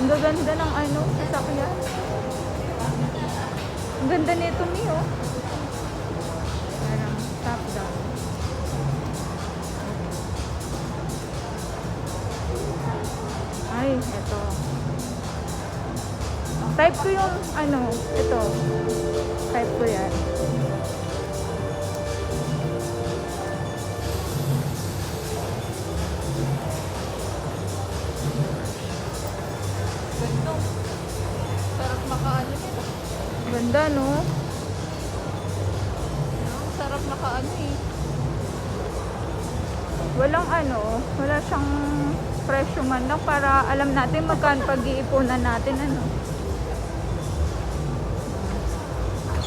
gaganda ng ano, sasakyan. Ang ganda nito, Mio. Parang top down. Ay, ito. Type ko yung ano, ito. Type ko yan. Ganda. Sarap makaano nito. Ganda, no? Sarap makaano eh. Walang ano, wala siyang presyo man lang para alam natin magkano pag-iipunan natin, ano.